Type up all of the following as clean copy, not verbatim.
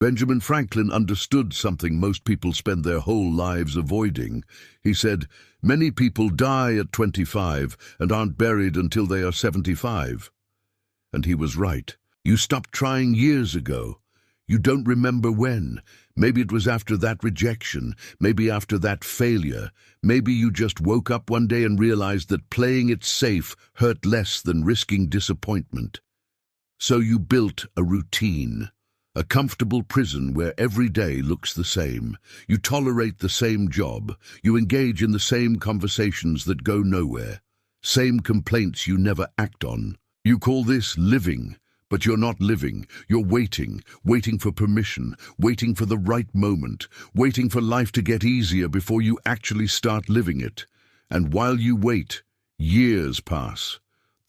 Benjamin Franklin understood something most people spend their whole lives avoiding. He said, "Many people die at 25 and aren't buried until they are 75. And he was right. You stopped trying years ago. You don't remember when. Maybe it was after that rejection, maybe after that failure. Maybe you just woke up one day and realized that playing it safe hurt less than risking disappointment. So you built a routine. A comfortable prison where every day looks the same. You tolerate the same job. You engage in the same conversations that go nowhere. Same complaints you never act on. You call this living, but you're not living. You're waiting for permission, waiting for the right moment, waiting for life to get easier before you actually start living it. And while you wait, years pass.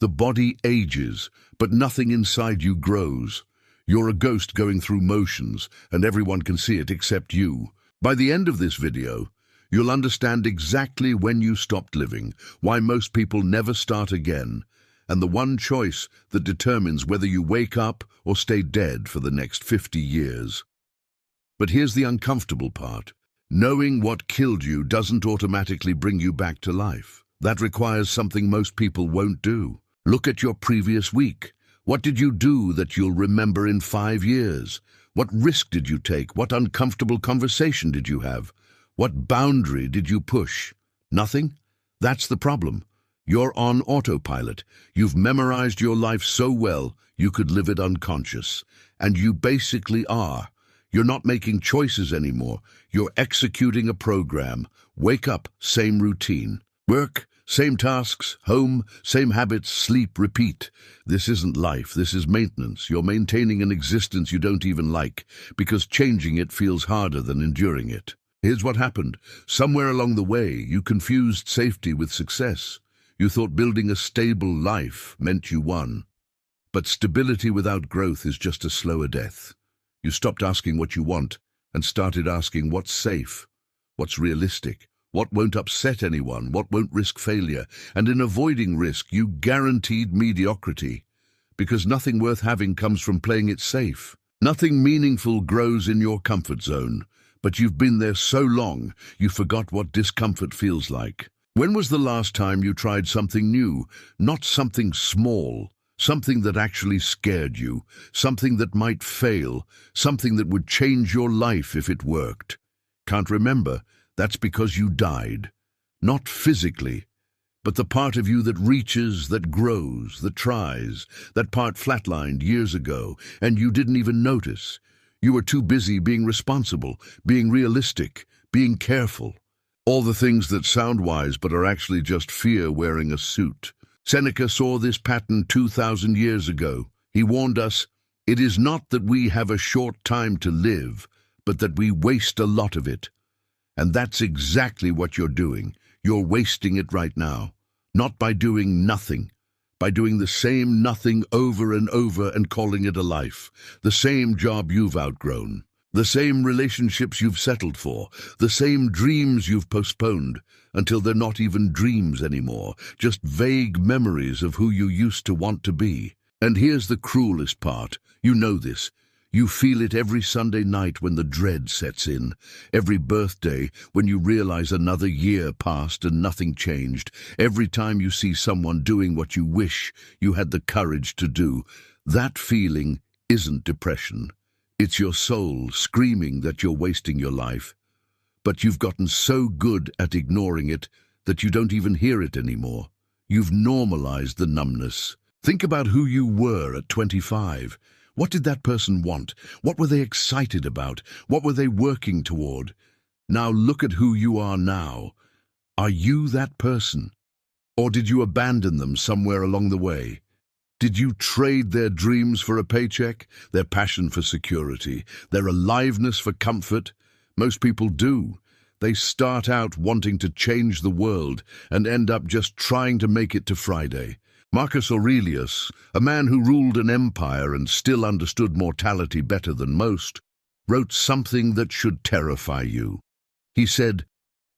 The body ages, but nothing inside you grows. You're a ghost going through motions, and everyone can see it except you. By the end of this video, you'll understand exactly when you stopped living, why most people never start again, and the one choice that determines whether you wake up or stay dead for the next 50 years. But here's the uncomfortable part. Knowing what killed you doesn't automatically bring you back to life. That requires something most people won't do. Look at your previous week. What did you do that you'll remember in 5 years? What risk did you take? What uncomfortable conversation did you have? What boundary did you push? Nothing? That's the problem. You're on autopilot. You've memorized your life so well, you could live it unconscious. And you basically are. You're not making choices anymore. You're executing a program. Wake up, same routine. Work, same tasks, home, same habits, sleep, repeat. This isn't life, this is maintenance. You're maintaining an existence you don't even like, because changing it feels harder than enduring it. Here's what happened. Somewhere along the way, you confused safety with success. You thought building a stable life meant you won. But stability without growth is just a slower death. You stopped asking what you want and started asking what's safe, what's realistic. What won't upset anyone? What won't risk failure? And in avoiding risk, you guaranteed mediocrity. Because nothing worth having comes from playing it safe. Nothing meaningful grows in your comfort zone. But you've been there so long, you forgot what discomfort feels like. When was the last time you tried something new? Not something small. Something that actually scared you. Something that might fail. Something that would change your life if it worked. Can't remember? That's because you died. Not physically, but the part of you that reaches, that grows, that tries. That part flatlined years ago, and you didn't even notice. You were too busy being responsible, being realistic, being careful. All the things that sound wise but are actually just fear wearing a suit. Seneca saw this pattern 2,000 years ago. He warned us, "It is not that we have a short time to live, but that we waste a lot of it." And that's exactly what you're doing. You're wasting it right now. Not by doing nothing, by doing the same nothing over and over and calling it a life. The same job you've outgrown. The same relationships you've settled for. The same dreams you've postponed until they're not even dreams anymore. Just vague memories of who you used to want to be. And here's the cruelest part. You know this. You feel it every Sunday night when the dread sets in. Every birthday when you realize another year passed and nothing changed. Every time you see someone doing what you wish you had the courage to do. That feeling isn't depression. It's your soul screaming that you're wasting your life. But you've gotten so good at ignoring it that you don't even hear it anymore. You've normalized the numbness. Think about who you were at 25. What did that person want? What were they excited about? What were they working toward? Now look at who you are now. Are you that person? Or did you abandon them somewhere along the way? Did you trade their dreams for a paycheck, their passion for security, their aliveness for comfort? Most people do. They start out wanting to change the world and end up just trying to make it to Friday. Marcus Aurelius, a man who ruled an empire and still understood mortality better than most, wrote something that should terrify you. He said,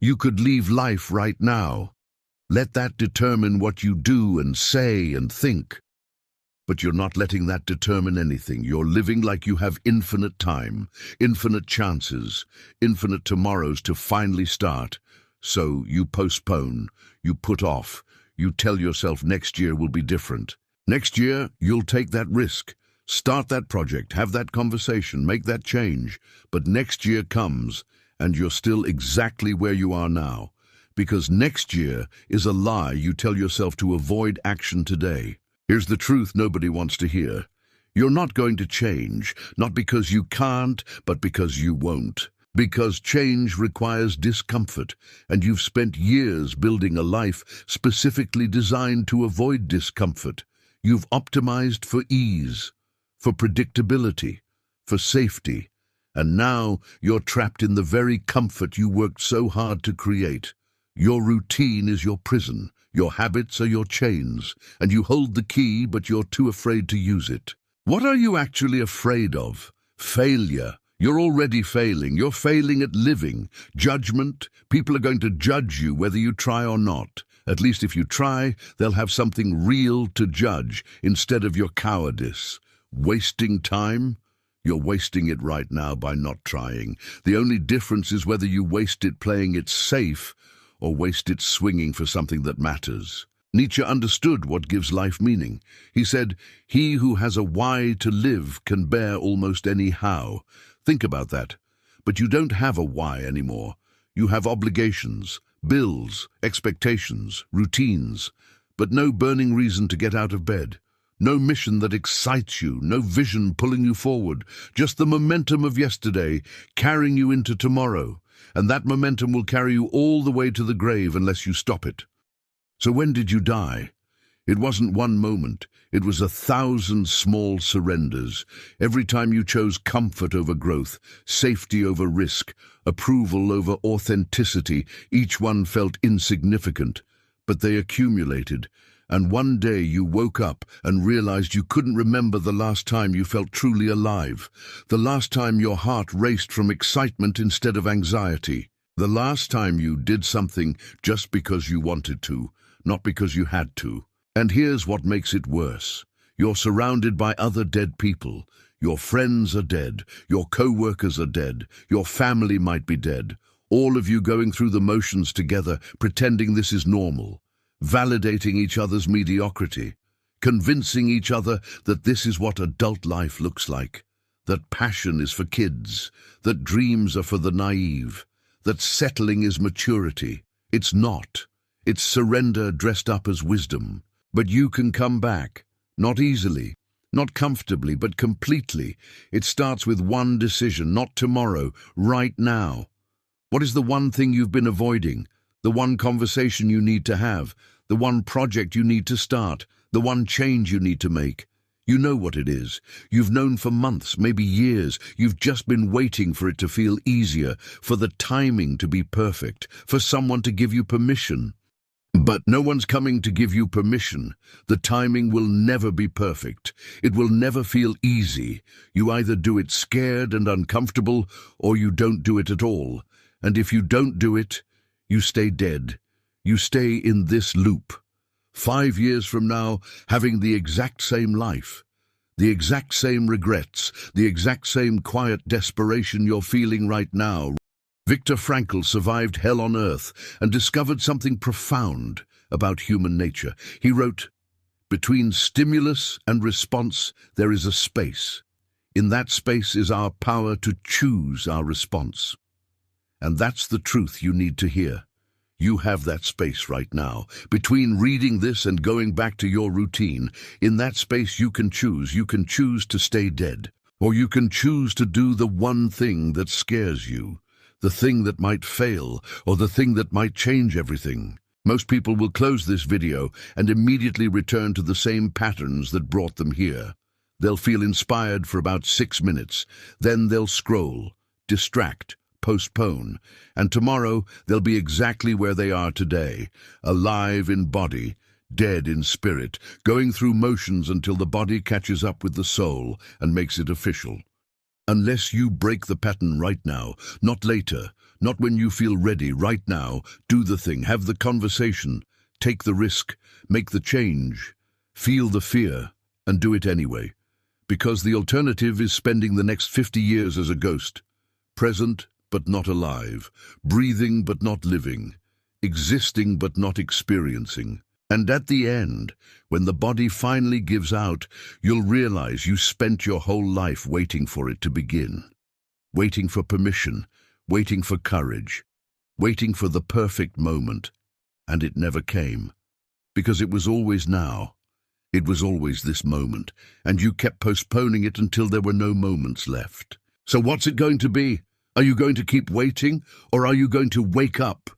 "You could leave life right now. Let that determine what you do and say and think." But you're not letting that determine anything. You're living like you have infinite time, infinite chances, infinite tomorrows to finally start. So you postpone, you put off, you tell yourself next year will be different. Next year, you'll take that risk, start that project, have that conversation, make that change. But next year comes, and you're still exactly where you are now. Because next year is a lie you tell yourself to avoid action today. Here's the truth nobody wants to hear. You're not going to change, not because you can't, but because you won't. Because change requires discomfort, and you've spent years building a life specifically designed to avoid discomfort. You've optimized for ease, for predictability, for safety, and now you're trapped in the very comfort you worked so hard to create. Your routine is your prison, your habits are your chains, and you hold the key, but you're too afraid to use it. What are you actually afraid of? Failure. You're already failing. You're failing at living. Judgment. People are going to judge you whether you try or not. At least if you try, they'll have something real to judge instead of your cowardice. Wasting time? You're wasting it right now by not trying. The only difference is whether you waste it playing it safe or waste it swinging for something that matters. Nietzsche understood what gives life meaning. He said, "He who has a why to live can bear almost any how." Think about that. But you don't have a why anymore. You have obligations, bills, expectations, routines, but no burning reason to get out of bed. No mission that excites you, no vision pulling you forward, just the momentum of yesterday carrying you into tomorrow. And that momentum will carry you all the way to the grave unless you stop it. So when did you die? It wasn't one moment. It was 1,000 small surrenders. Every time you chose comfort over growth, safety over risk, approval over authenticity, each one felt insignificant. But they accumulated. And one day you woke up and realized you couldn't remember the last time you felt truly alive. The last time your heart raced from excitement instead of anxiety. The last time you did something just because you wanted to, not because you had to. And here's what makes it worse. You're surrounded by other dead people. Your friends are dead. Your co-workers are dead. Your family might be dead. All of you going through the motions together, pretending this is normal. Validating each other's mediocrity, convincing each other that this is what adult life looks like, that passion is for kids, that dreams are for the naive, that settling is maturity. It's not. It's surrender dressed up as wisdom. But you can come back, not easily, not comfortably, but completely. It starts with one decision, not tomorrow, right now. What is the one thing you've been avoiding? The one conversation you need to have, the one project you need to start, the one change you need to make. You know what it is. You've known for months, maybe years. You've just been waiting for it to feel easier, for the timing to be perfect, for someone to give you permission. But no one's coming to give you permission. The timing will never be perfect. It will never feel easy. You either do it scared and uncomfortable, or you don't do it at all. And if you don't do it, you stay dead. You stay in this loop. 5 years from now, having the exact same life, the exact same regrets, the exact same quiet desperation you're feeling right now. Viktor Frankl survived hell on earth and discovered something profound about human nature. He wrote, "Between stimulus and response, there is a space. In that space is our power to choose our response." And that's the truth you need to hear. You have that space right now. Between reading this and going back to your routine, in that space you can choose. You can choose to stay dead, or you can choose to do the one thing that scares you, the thing that might fail, or the thing that might change everything. Most people will close this video and immediately return to the same patterns that brought them here. They'll feel inspired for about 6 minutes. Then they'll scroll, distract, postpone, and tomorrow they'll be exactly where they are today, alive in body, dead in spirit, going through motions until the body catches up with the soul and makes it official. Unless you break the pattern right now, not later, not when you feel ready, right now, do the thing, have the conversation, take the risk, make the change, feel the fear, and do it anyway, because the alternative is spending the next 50 years as a ghost, present but not alive, breathing but not living, existing but not experiencing. And at the end, when the body finally gives out, you'll realize you spent your whole life waiting for it to begin. Waiting for permission, waiting for courage, waiting for the perfect moment. And it never came. Because it was always now. It was always this moment, and you kept postponing it until there were no moments left. So what's it going to be? Are you going to keep waiting, or are you going to wake up?